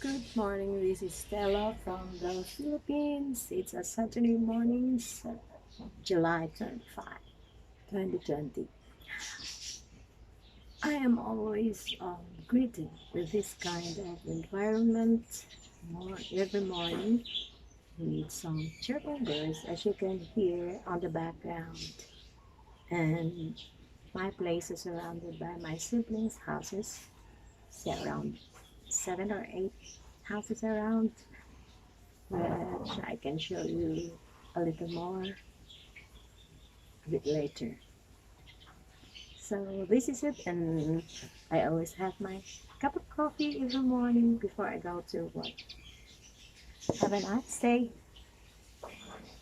Good morning, this is Stella from the Philippines. It's a Saturday morning, July 25, 2020. I am always greeted with this kind of environment every morning with some chirping birds, as you can hear on the background. And my place is surrounded by my siblings' houses, around 7 or 8 houses around, which I can show you a little more a bit later. So this is it, and I always have my cup of coffee every morning before I go to work. Have a nice day.